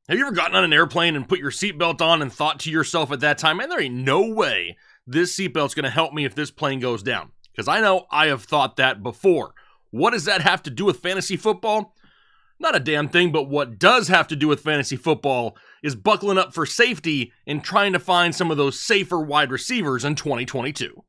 Have you ever gotten on an airplane and put your seatbelt on and thought to yourself at that time, man, there ain't no way this seatbelt's going to help me if this plane goes down? Because I know I have thought that before. What does that have to do with fantasy football? Not a damn thing, but what does have to do with fantasy football is buckling up for safety and trying to find some of those safer wide receivers in 2022.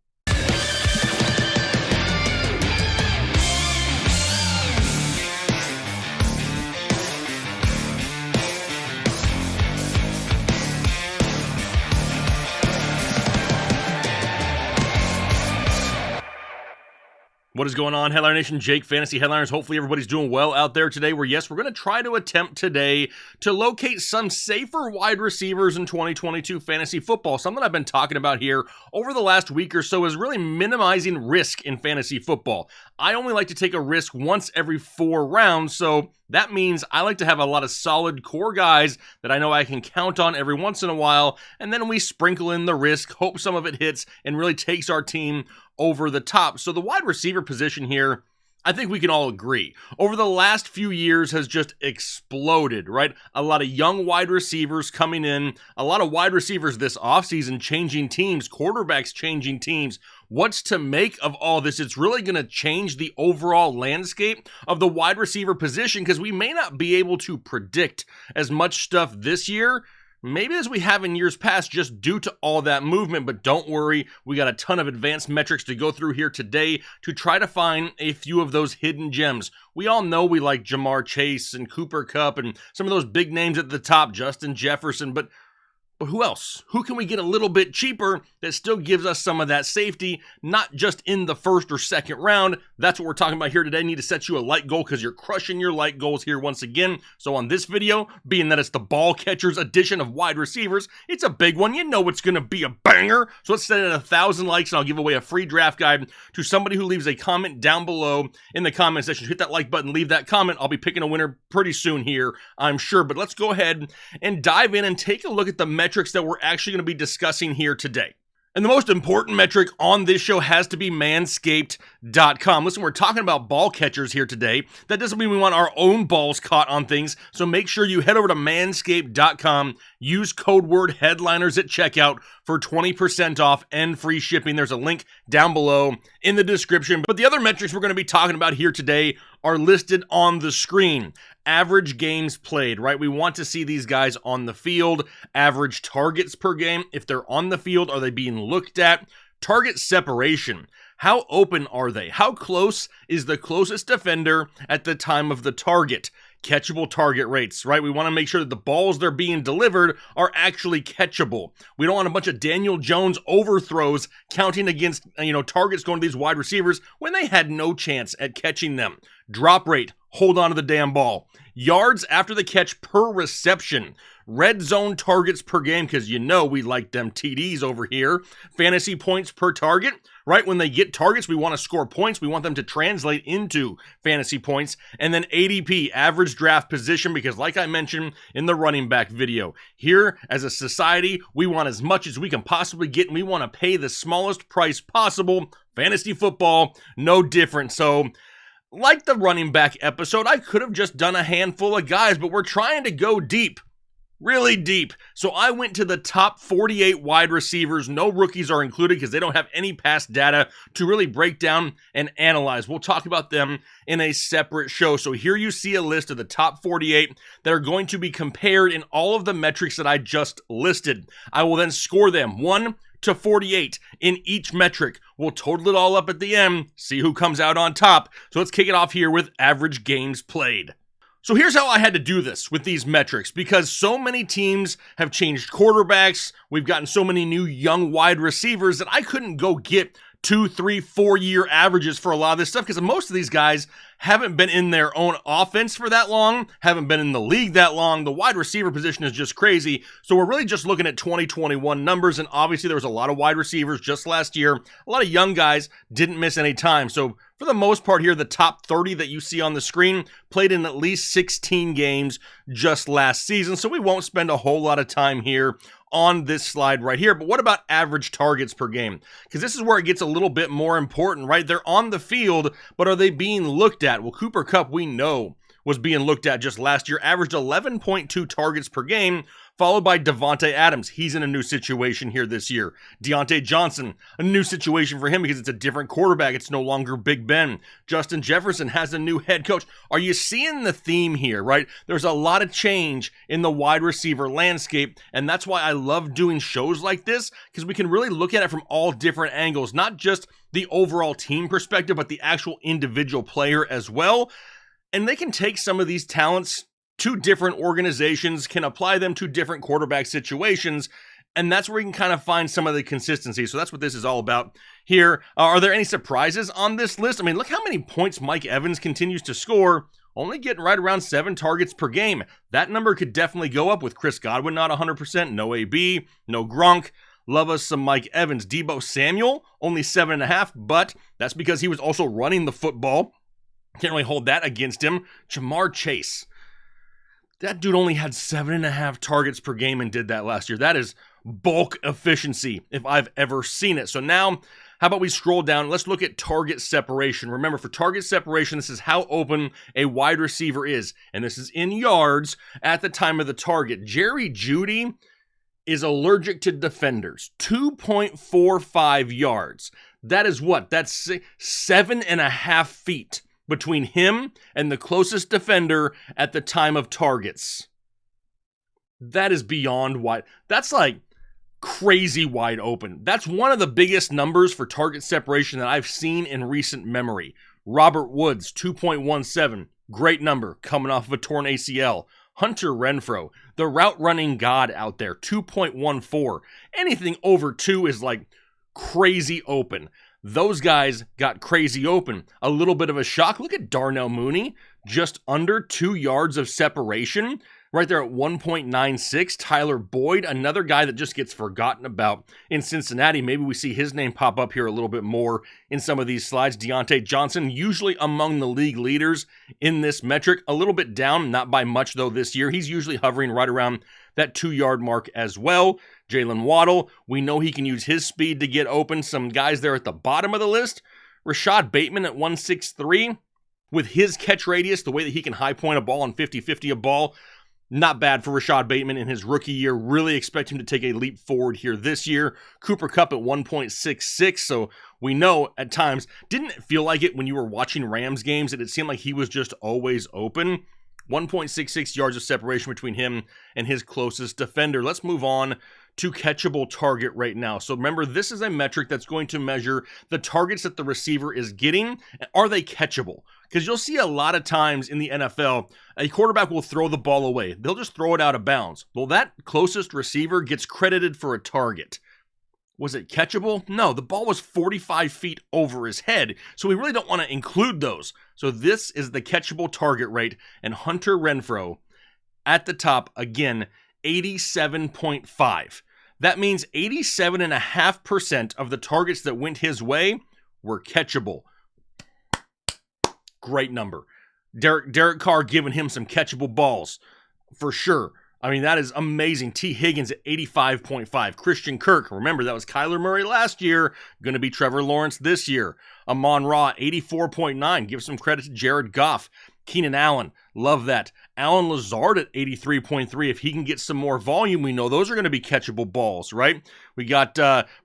What is going on, Headliner Nation? Jake, Fantasy Headliners. Hopefully everybody's doing well out there today. We're going to try to attempt today to locate some safer wide receivers in 2022 fantasy football. Something I've been talking about here over the last week or so is really minimizing risk in fantasy football. I only like to take a risk once every 4 rounds, so that means I like to have a lot of solid core guys that I know I can count on every once in a while, and then we sprinkle in the risk, hope some of it hits, and really takes our team over the top. So the wide receiver position here, I think we can all agree, over the last few years has just exploded, right? A lot of young wide receivers coming in, a lot of wide receivers this offseason changing teams, quarterbacks changing teams. What's to make of all this? It's really going to change the overall landscape of the wide receiver position because we may not be able to predict as much stuff this year, maybe as we have in years past, just due to all that movement. But don't worry, we got a ton of advanced metrics to go through here today to try to find a few of those hidden gems. We all know we like Ja'Marr Chase and Cooper Kupp and some of those big names at the top, Justin Jefferson, but who else? Who can we get a little bit cheaper that still gives us some of that safety, not just in the first or second round? That's what we're talking about here today. I need to set you a like goal because you're crushing your like goals here once again. So on this video, being that it's the ball catchers edition of wide receivers, it's a big one. You know it's going to be a banger. So let's set it at 1,000 likes and I'll give away a free draft guide to somebody who leaves a comment down below in the comment section. Hit that like button, leave that comment. I'll be picking a winner pretty soon here, I'm sure. But let's go ahead and dive in and take a look at the metrics that we're actually going to be discussing here today. And the most important metric on this show has to be Manscaped.com. Listen, we're talking about ball catchers here today. That doesn't mean we want our own balls caught on things. So make sure you head over to Manscaped.com. Use code word headliners at checkout for 20% off and free shipping. There's a link down below in the description. But the other metrics we're going to be talking about here today are listed on the screen. Average games played, right? We want to see these guys on the field. Average targets per game. If they're on the field, are they being looked at? Target separation. How open are they? How close is the closest defender at the time of the target? Catchable target rates, right? We want to make sure that the balls they're being delivered are actually catchable. We don't want a bunch of Daniel Jones overthrows counting against, targets going to these wide receivers when they had no chance at catching them. Drop rate, hold on to the damn ball. Yards after the catch per reception. Red zone targets per game, because we like them TDs over here. Fantasy points per target, right? When they get targets, we want to score points. We want them to translate into fantasy points. And then ADP, average draft position, because like I mentioned in the running back video, here as a society, we want as much as we can possibly get, and we want to pay the smallest price possible. Fantasy football, no different. So, like the running back episode, I could have just done a handful of guys, but we're trying to go deep. Really deep. So I went to the top 48 wide receivers. No rookies are included because they don't have any past data to really break down and analyze. We'll talk about them in a separate show. So here you see a list of the top 48 that are going to be compared in all of the metrics that I just listed. I will then score them 1 to 48 in each metric. We'll total it all up at the end, see who comes out on top. So let's kick it off here with average games played. So here's how I had to do this with these metrics, because so many teams have changed quarterbacks. We've gotten so many new young wide receivers that I couldn't go get 2, 3, 4 year averages for a lot of this stuff, because most of these guys haven't been in their own offense for that long, haven't been in the league that long. The wide receiver position is just crazy. So we're really just looking at 2021 numbers, and obviously there was a lot of wide receivers just last year. A lot of young guys didn't miss any time. So for the most part here, the top 30 that you see on the screen played in at least 16 games just last season. So we won't spend a whole lot of time here on this slide right here. But what about average targets per game? Because this is where it gets a little bit more important, right? They're on the field, but are they being looked at? Well, Cooper Kupp, we know was being looked at just last year, averaged 11.2 targets per game, followed by Davante Adams. He's in a new situation here this year. Deontay Johnson, a new situation for him because it's a different quarterback. It's no longer Big Ben. Justin Jefferson has a new head coach. Are you seeing the theme here, right? There's a lot of change in the wide receiver landscape, and that's why I love doing shows like this, because we can really look at it from all different angles, not just the overall team perspective, but the actual individual player as well. And they can take some of these talents to different organizations, can apply them to different quarterback situations, and that's where you can kind of find some of the consistency. So that's what this is all about here. Are there any surprises on this list? I mean, look how many points Mike Evans continues to score, only getting right around 7 targets per game. That number could definitely go up with Chris Godwin not 100%, no AB, no Gronk. Love us some Mike Evans. Deebo Samuel, only 7.5, but that's because he was also running the football. Can't really hold that against him. Ja'Marr Chase. That dude only had 7.5 targets per game and did that last year. That is bulk efficiency if I've ever seen it. So now, how about we scroll down? Let's look at target separation. Remember, for target separation, this is how open a wide receiver is. And this is in yards at the time of the target. Jerry Jeudy is allergic to defenders. 2.45 yards. That is what? That's 7.5 feet between him and the closest defender at the time of targets. That is beyond wide. That's like crazy wide open. That's one of the biggest numbers for target separation that I've seen in recent memory. Robert Woods, 2.17. Great number, coming off of a torn ACL. Hunter Renfrow, the route running god out there, 2.14. Anything over 2 is like crazy open. Those guys got crazy open. A little bit of a shock. Look at Darnell Mooney, just under 2 yards of separation, right there at 1.96. Tyler Boyd, another guy that just gets forgotten about in Cincinnati. Maybe we see his name pop up here a little bit more in some of these slides. Deontay Johnson, usually among the league leaders in this metric. A little bit down, not by much though this year. He's usually hovering right around that 2-yard mark as well. Jalen Waddle, we know he can use his speed to get open. Some guys there at the bottom of the list. Rashad Bateman at 163, with his catch radius, the way that he can high point a ball and 50-50 a ball, not bad for Rashad Bateman in his rookie year. Really expect him to take a leap forward here this year. Cooper Kupp at 1.66, so we know at times, didn't it feel like it when you were watching Rams games that it seemed like he was just always open? 1.66 yards of separation between him and his closest defender. Let's move on to catchable target right now. So remember, this is a metric that's going to measure the targets that the receiver is getting. Are they catchable? Because you'll see a lot of times in the NFL, a quarterback will throw the ball away. They'll just throw it out of bounds. Well, that closest receiver gets credited for a target. Was it catchable? No, the ball was 45 feet over his head, so we really don't want to include those. So this is the catchable target rate, and Hunter Renfrow at the top, again, 87.5. That means 87.5% of the targets that went his way were catchable. Great number. Derek Carr giving him some catchable balls, for sure. I mean, that is amazing. T. Higgins at 85.5. Christian Kirk, remember, that was Kyler Murray last year, going to be Trevor Lawrence this year. Amon-Ra, 84.9. Give some credit to Jared Goff. Keenan Allen, love that. Allen Lazard at 83.3. If he can get some more volume, we know those are going to be catchable balls, right? We got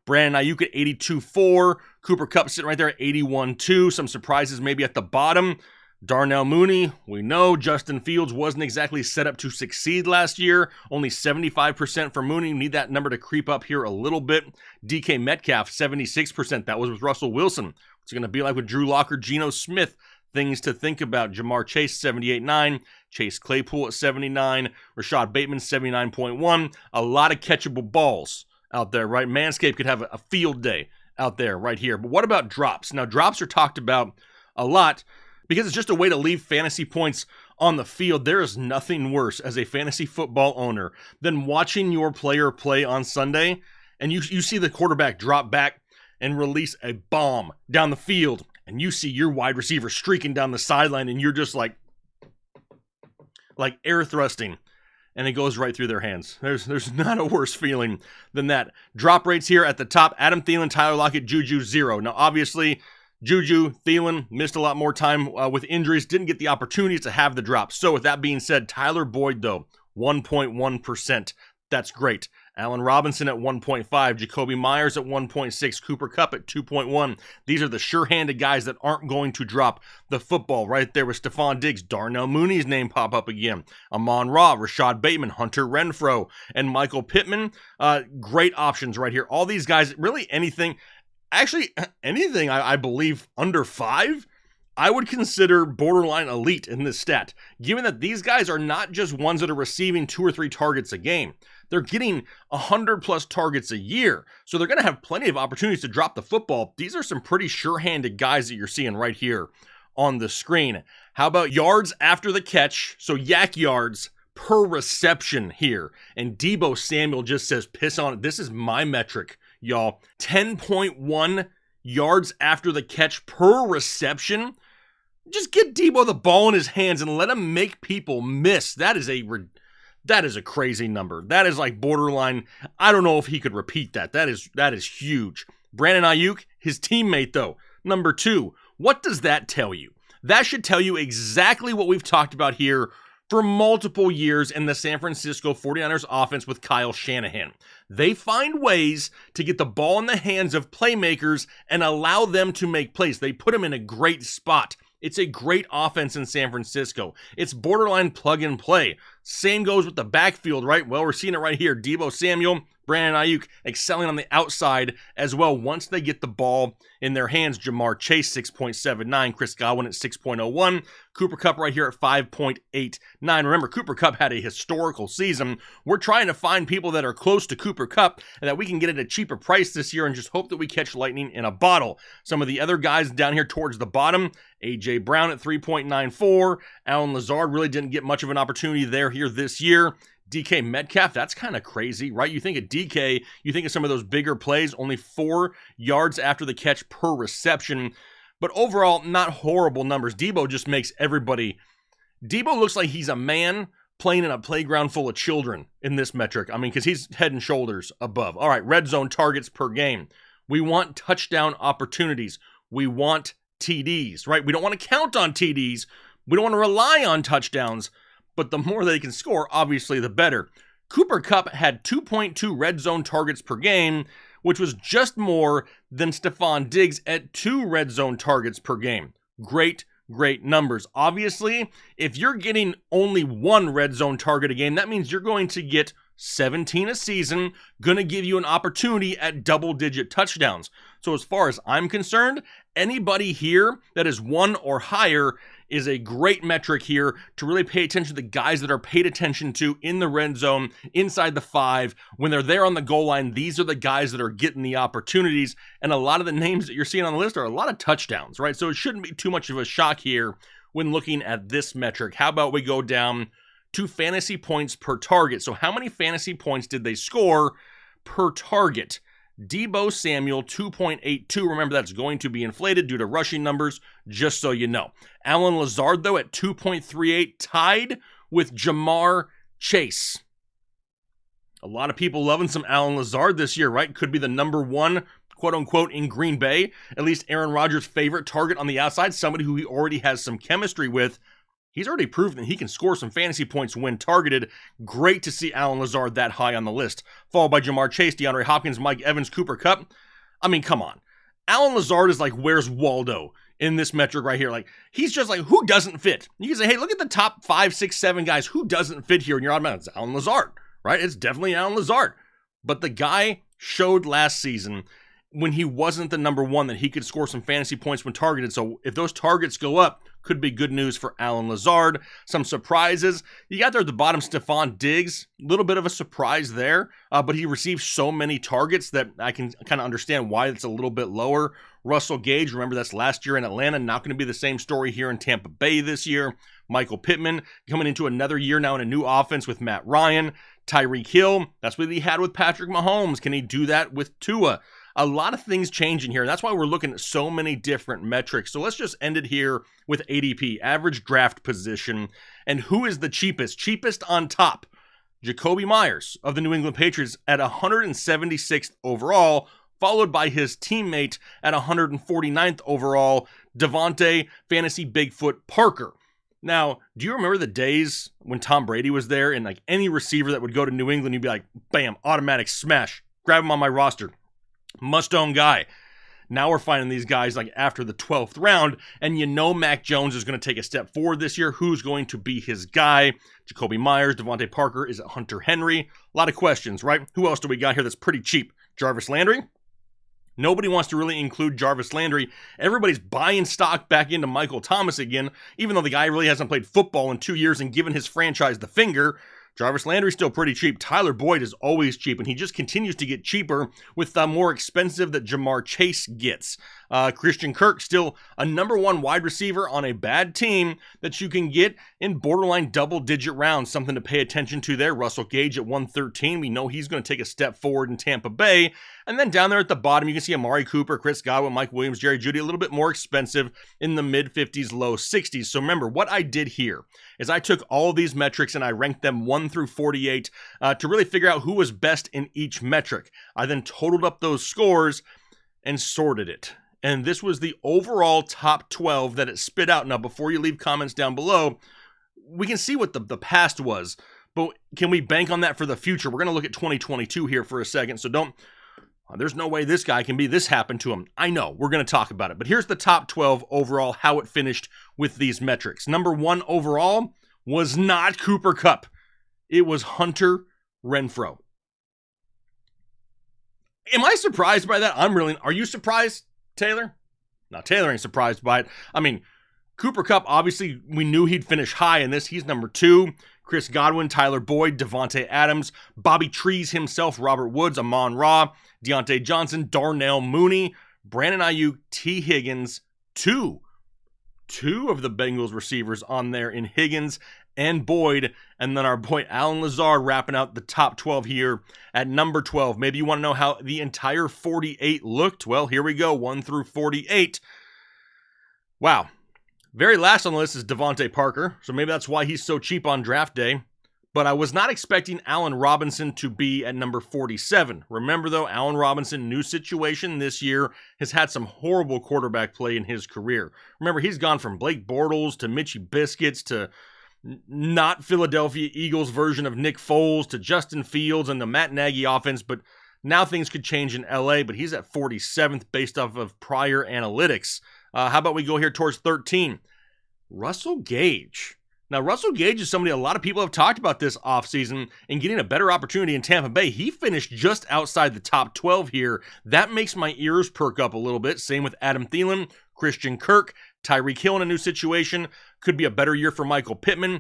Brandon Ayuk at 82.4. Cooper Kupp sitting right there at 81.2. Some surprises maybe at the bottom. Darnell Mooney, we know Justin Fields wasn't exactly set up to succeed last year. Only 75% for Mooney. Need that number to creep up here a little bit. DK Metcalf, 76%. That was with Russell Wilson. What's it going to be like with Drew Lock or Geno Smith? Things to think about. Ja'Marr Chase, 78.9. Chase Claypool at 79. Rashad Bateman, 79.1. A lot of catchable balls out there, right? Manscaped could have a field day out there right here. But what about drops? Now, drops are talked about a lot because it's just a way to leave fantasy points on the field. There is nothing worse as a fantasy football owner than watching your player play on Sunday and you see the quarterback drop back and release a bomb down the field, and you see your wide receiver streaking down the sideline, and you're just like air thrusting, and it goes right through their hands. There's not a worse feeling than that. Drop rates here at the top. Adam Thielen, Tyler Lockett, Juju, 0. Now, obviously, Juju, Thielen missed a lot more time with injuries, didn't get the opportunities to have the drop. So with that being said, Tyler Boyd, though, 1.1%. That's great. Allen Robinson at 1.5, Jacoby Myers at 1.6, Cooper Kupp at 2.1. These are the sure-handed guys that aren't going to drop the football. Right there with Stephon Diggs, Darnell Mooney's name pop up again. Amon-Ra, Rashad Bateman, Hunter Renfrow, and Michael Pittman. Great options right here. All these guys, really anything, I believe under 5, I would consider borderline elite in this stat, given that these guys are not just ones that are receiving 2 or 3 targets a game. They're getting 100+ targets a year, so they're going to have plenty of opportunities to drop the football. These are some pretty sure-handed guys that you're seeing right here on the screen. How about yards after the catch? So yak yards per reception here. And Deebo Samuel just says, piss on it. This is my metric, y'all. 10.1 yards after the catch per reception. Just get Deebo the ball in his hands and let him make people miss. That is a crazy number. That is like borderline. I don't know if he could repeat that. That is huge. Brandon Ayuk, his teammate though, number 2. What does that tell you? That should tell you exactly what we've talked about here for multiple years in the San Francisco 49ers offense with Kyle Shanahan. They find ways to get the ball in the hands of playmakers and allow them to make plays. They put them in a great spot. It's a great offense in San Francisco. It's borderline plug and play. Same goes with the backfield, right? Well, we're seeing it right here. Deebo Samuel, Brandon Ayuk excelling on the outside as well once they get the ball in their hands. Jamar Chase, 6.79. Chris Godwin at 6.01. Cooper Kupp right here at 5.89. Remember, Cooper Kupp had a historical season. We're trying to find people that are close to Cooper Kupp and that we can get at a cheaper price this year and just hope that we catch lightning in a bottle. Some of the other guys down here towards the bottom, A.J. Brown at 3.94. Allen Lazard really didn't get much of an opportunity there here this year. DK Metcalf, that's kind of crazy, right? You think of DK, you think of some of those bigger plays, only 4 yards after the catch per reception. But overall, not horrible numbers. Deebo just makes everybody... Deebo looks like he's a man playing in a playground full of children in this metric. I mean, because he's head and shoulders above. All right, red zone targets per game. We want touchdown opportunities. We want TDs, right? We don't want to count on TDs. We don't want to rely on touchdowns. But the more they can score, obviously, the better. Cooper Kupp had 2.2 red zone targets per game, which was just more than Stephon Diggs at 2 red zone targets per game. Great numbers. Obviously, if you're getting only 1 red zone target a game, that means you're going to get 17 a season, going to give you an opportunity at double-digit touchdowns. So as far as I'm concerned, anybody here that is 1 or higher is a great metric here to really pay attention to the guys that are paid attention to in the red zone, inside the 5. When they're there on the goal line, these are the guys that are getting the opportunities. And a lot of the names that you're seeing on the list are a lot of touchdowns, right? So it shouldn't be too much of a shock here when looking at this metric. How about we go down to fantasy points per target? So how many fantasy points did they score per target? Deebo Samuel, 2.82. Remember, that's going to be inflated due to rushing numbers, just so you know. Allen Lazard, though, at 2.38, tied with Jamar Chase. A lot of people loving some Allen Lazard this year, right? Could be the number 1, quote-unquote, in Green Bay. At least Aaron Rodgers' favorite target on the outside, somebody who he already has some chemistry with. He's already proven that he can score some fantasy points when targeted. Great to see Allen Lazard that high on the list. Followed by Jamar Chase, DeAndre Hopkins, Mike Evans, Cooper Kupp. I mean, come on. Allen Lazard is like, where's Waldo in this metric right here? Like, he's just like, who doesn't fit? You can say, hey, look at the top 5, 6, 7 guys. Who doesn't fit here? And you're automatic. It's Allen Lazard, right? It's definitely Allen Lazard. But the guy showed last season when he wasn't the number 1 that he could score some fantasy points when targeted. So if those targets go up, could be good news for Allen Lazard. Some surprises. You got there at the bottom, Stephon Diggs. A little bit of a surprise there, but he received so many targets that I can kind of understand why it's a little bit lower. Russell Gage, remember that's last year in Atlanta. Not going to be the same story here in Tampa Bay this year. Michael Pittman coming into another year now in a new offense with Matt Ryan. Tyreek Hill, that's what he had with Patrick Mahomes. Can he do that with Tua? A lot of things changing here. And that's why we're looking at so many different metrics. So let's just end it here with ADP, average draft position. And who is the cheapest? Cheapest on top. Jacoby Myers of the New England Patriots at 176th overall, followed by his teammate at 149th overall, Devontae Fantasy Bigfoot Parker. Now, do you remember the days when Tom Brady was there and like any receiver that would go to New England, you'd be like, bam, automatic smash, grab him on my roster, must-own guy. Now we're finding these guys like after the 12th round, and you know Mac Jones is going to take a step forward this year. Who's going to be his guy? Jacoby Myers, Devontae Parker, is it Hunter Henry? A lot of questions, right? Who else do we got here that's pretty cheap? Jarvis Landry? Nobody wants to really include Jarvis Landry. Everybody's buying stock back into Michael Thomas again, even though the guy really hasn't played football in 2 years and given his franchise the finger. Jarvis Landry's still pretty cheap. Tyler Boyd is always cheap, and he just continues to get cheaper with the more expensive that Jamar Chase gets. Christian Kirk, still a number one wide receiver on a bad team that you can get in borderline double-digit rounds. Something to pay attention to there. Russell Gage at 113. We know he's going to take a step forward in Tampa Bay. And then down there at the bottom, you can see Amari Cooper, Chris Godwin, Mike Williams, Jerry Jeudy, a little bit more expensive in the mid-50s, low 60s. So remember, what I did here is I took all of these metrics and I ranked them 1 through 48 to really figure out who was best in each metric. I then totaled up those scores and sorted it. And this was the overall top 12 that it spit out. Now, before you leave comments down below, we can see what the past was, but can we bank on that for the future? We're going to look at 2022 here for a second, so there's no way this guy can be this happened to him. I know, we're going to talk about it, but here's the top 12 overall, how it finished with these metrics. Number 1 overall was not Cooper Kupp. It was Hunter Renfrow. Am I surprised by that? Are you surprised, Taylor? No, Taylor ain't surprised by it. I mean, Cooper Kupp, obviously, we knew he'd finish high in this. He's number 2. Chris Godwin, Tyler Boyd, Devontae Adams, Bobby Trees himself, Robert Woods, Amon-Ra, Deontay Johnson, Darnell Mooney, Brandon Ayuk, T. Higgins, two of the Bengals receivers on there in Higgins and Boyd, and then our boy Allen Lazard wrapping out the top 12 here at number 12. Maybe you want to know how the entire 48 looked? Well, here we go, 1 through 48. Wow. Very last on the list is Devontae Parker, so maybe that's why he's so cheap on draft day. But I was not expecting Allen Robinson to be at number 47. Remember, though, Allen Robinson, new situation this year, has had some horrible quarterback play in his career. Remember, he's gone from Blake Bortles to Mitchie Biscuits to not Philadelphia Eagles version of Nick Foles to Justin Fields and the Matt Nagy offense, but now things could change in LA, but he's at 47th based off of prior analytics. How about we go here towards 13? Russell Gage. Now, Russell Gage is somebody a lot of people have talked about this offseason and getting a better opportunity in Tampa Bay. He finished just outside the top 12 here. That makes my ears perk up a little bit. Same with Adam Thielen, Christian Kirk, Tyreek Hill in a new situation. Could be a better year for Michael Pittman.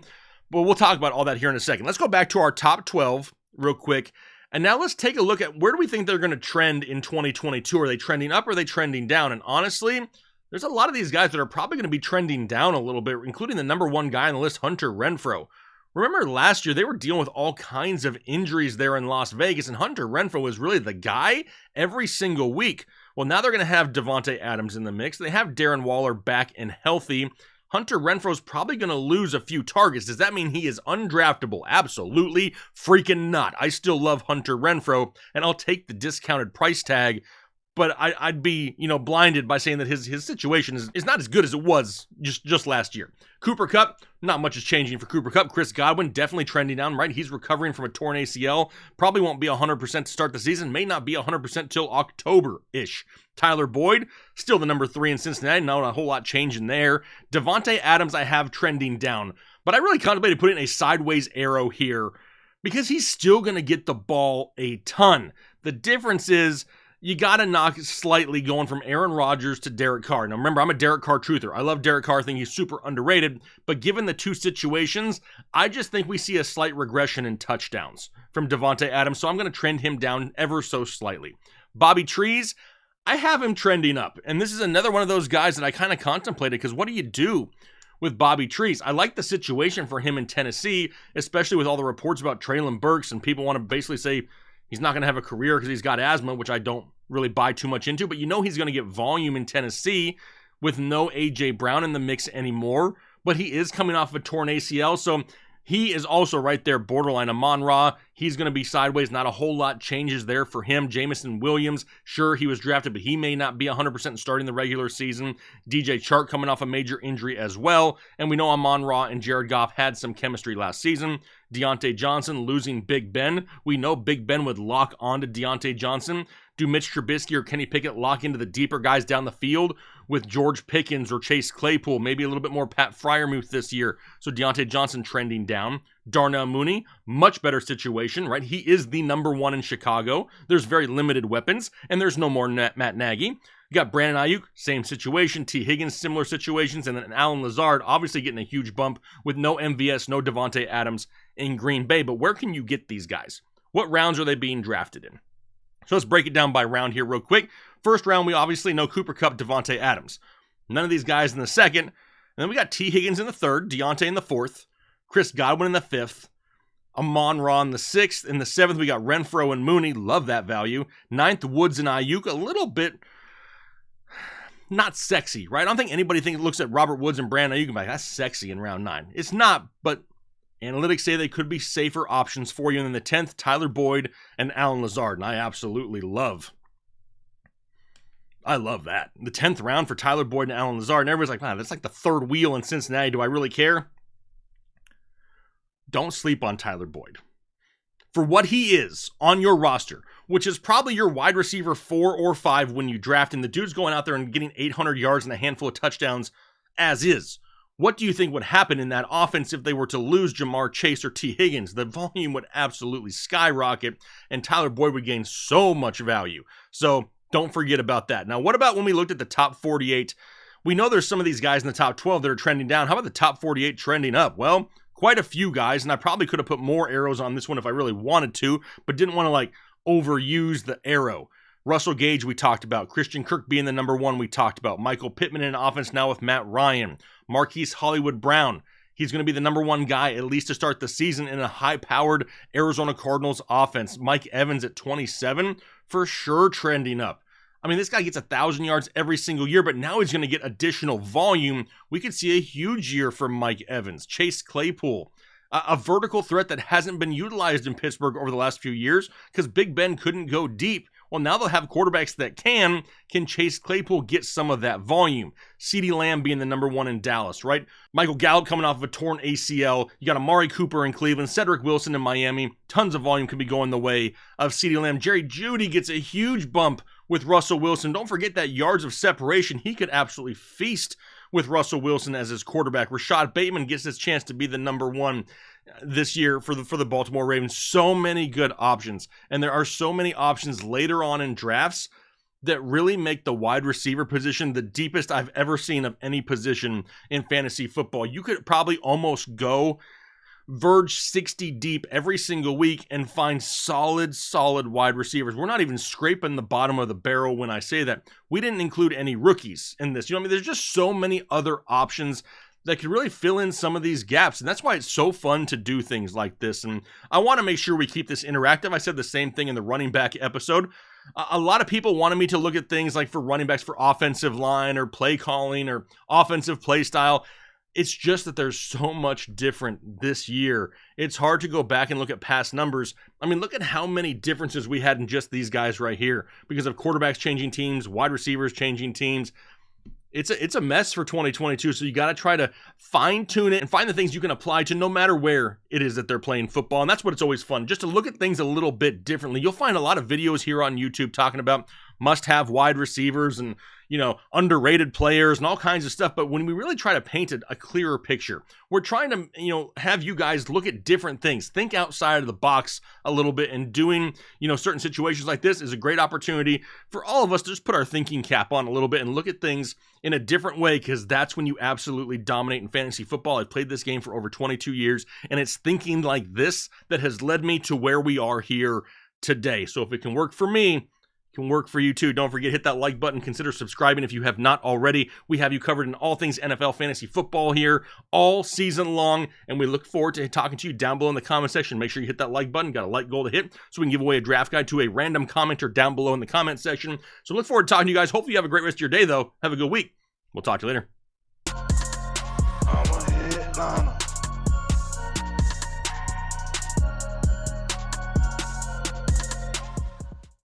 But we'll talk about all that here in a second. Let's go back to our top 12 real quick. And now let's take a look at where do we think they're going to trend in 2022? Are they trending up or are they trending down? And honestly, there's a lot of these guys that are probably going to be trending down a little bit, including the number 1 guy on the list, Hunter Renfrow. Remember last year, they were dealing with all kinds of injuries there in Las Vegas, and Hunter Renfrow was really the guy every single week. Well, now they're going to have Devontae Adams in the mix. They have Darren Waller back and healthy. Hunter Renfrow's probably going to lose a few targets. Does that mean he is undraftable? Absolutely freaking not. I still love Hunter Renfrow, and I'll take the discounted price tag. But I'd be, blinded by saying that his situation is not as good as it was just last year. Cooper Kupp, not much is changing for Cooper Kupp. Chris Godwin, definitely trending down, right? He's recovering from a torn ACL. Probably won't be 100% to start the season. May not be 100% till October-ish. Tyler Boyd, still the number 3 in Cincinnati. Not a whole lot changing there. Devontae Adams, I have trending down. But I really contemplated putting a sideways arrow here because he's still going to get the ball a ton. The difference is, you got to knock slightly going from Aaron Rodgers to Derek Carr. Now, remember, I'm a Derek Carr truther. I love Derek Carr. I think he's super underrated. But given the two situations, I just think we see a slight regression in touchdowns from Devontae Adams. So I'm going to trend him down ever so slightly. Bobby Trees, I have him trending up. And this is another one of those guys that I kind of contemplated because what do you do with Bobby Trees? I like the situation for him in Tennessee, especially with all the reports about Treylon Burks, and people want to basically say he's not going to have a career because he's got asthma, which I don't really buy too much into. But he's going to get volume in Tennessee with no A.J. Brown in the mix anymore. But he is coming off of a torn ACL. So He is also right there, borderline Amon-Ra. He's going to be sideways. Not a whole lot changes there for him. Jameson Williams, sure, he was drafted, but he may not be 100% starting the regular season. DJ Chark coming off a major injury as well. And we know Amon-Ra and Jared Goff had some chemistry last season. Deontay Johnson losing Big Ben. We know Big Ben would lock onto Deontay Johnson. Do Mitch Trubisky or Kenny Pickett lock into the deeper guys down the field with George Pickens or Chase Claypool? Maybe a little bit more Pat Freiermuth this year. So Deontay Johnson trending down. Darnell Mooney, much better situation, right? He is the number one in Chicago. There's very limited weapons, and there's no more Matt Nagy. You got Brandon Ayuk, same situation. T. Higgins, similar situations. And then Allen Lazard, obviously getting a huge bump with no MVS, no Devontae Adams in Green Bay. But where can you get these guys? What rounds are they being drafted in? So let's break it down by round here real quick. First round, we obviously know Cooper Kupp, Devontae Adams. None of these guys in the second. And then we got T. Higgins in the third, Deontay in the fourth, Chris Godwin in the fifth, Amon-Ra in the sixth. In the seventh, we got Renfrow and Mooney. Love that value. Ninth, Woods and Ayuk. A little bit not sexy, right? I don't think anybody looks at Robert Woods and Brandon Ayuk and be like, that's sexy in round 9. It's not, but analytics say they could be safer options for you. And then the 10th, Tyler Boyd and Allen Lazard. And I absolutely love that. The 10th round for Tyler Boyd and Allen Lazard. And everybody's like, wow, that's like the third wheel in Cincinnati. Do I really care? Don't sleep on Tyler Boyd. For what he is on your roster, which is probably your wide receiver 4 or 5 when you draft, and the dude's going out there and getting 800 yards and a handful of touchdowns as is. What do you think would happen in that offense if they were to lose Jamar Chase or T. Higgins? The volume would absolutely skyrocket, and Tyler Boyd would gain so much value. So don't forget about that. Now, what about when we looked at the top 48? We know there's some of these guys in the top 12 that are trending down. How about the top 48 trending up? Well, quite a few guys, and I probably could have put more arrows on this one if I really wanted to, but didn't want to overuse the arrow. Russell Gage, we talked about. Christian Kirk being the number 1, we talked about. Michael Pittman in offense now with Matt Ryan. Marquise Hollywood Brown, he's going to be the number 1 guy at least to start the season in a high-powered Arizona Cardinals offense. Mike Evans at 27, for sure trending up. I mean, this guy gets 1,000 yards every single year, but now he's going to get additional volume. We could see a huge year from Mike Evans. Chase Claypool, a vertical threat that hasn't been utilized in Pittsburgh over the last few years because Big Ben couldn't go deep. Well, now they'll have quarterbacks that can Chase Claypool get some of that volume? CeeDee Lamb being the number 1 in Dallas, right? Michael Gallup coming off of a torn ACL. You got Amari Cooper in Cleveland, Cedric Wilson in Miami. Tons of volume could be going the way of CeeDee Lamb. Jerry Jeudy gets a huge bump with Russell Wilson. Don't forget that yards of separation. He could absolutely feast with Russell Wilson as his quarterback. Rashad Bateman gets his chance to be the number 1 this year for the Baltimore Ravens. So many good options. And there are so many options later on in drafts that really make the wide receiver position the deepest I've ever seen of any position in fantasy football. You could probably almost go verge 60 deep every single week and find solid wide receivers. We're not even scraping the bottom of the barrel when I say that. We didn't include any rookies in this. You know what I mean? There's just so many other options that could really fill in some of these gaps. And that's why it's so fun to do things like this. And I want to make sure we keep this interactive. I said the same thing in the running back episode. A lot of people wanted me to look at things like for running backs for offensive line or play calling or offensive play style. It's just that there's so much different this year. It's hard to go back and look at past numbers. I mean, look at how many differences we had in just these guys right here because of quarterbacks changing teams, wide receivers changing teams. It's a mess for 2022, so you got to try to fine-tune it and find the things you can apply to no matter where it is that they're playing football, and that's what it's always fun, just to look at things a little bit differently. You'll find a lot of videos here on YouTube talking about must-have wide receivers and, underrated players and all kinds of stuff, but when we really try to paint a clearer picture, we're trying to, have you guys look at different things, think outside of the box a little bit, and doing, certain situations like this is a great opportunity for all of us to just put our thinking cap on a little bit and look at things in a different way, because that's when you absolutely dominate in fantasy football. I've played this game for over 22 years, and it's thinking like this that has led me to where we are here today. So if it can work for me, it can work for you too. Don't forget, hit that like button. Consider subscribing if you have not already. We have you covered in all things NFL fantasy football here all season long, and we look forward to talking to you down below in the comment section. Make sure you hit that like button. Got a like goal to hit so we can give away a draft guide to a random commenter down below in the comment section. So look forward to talking to you guys. Hopefully you have a great rest of your day, though. Have a good week. We'll talk to you later.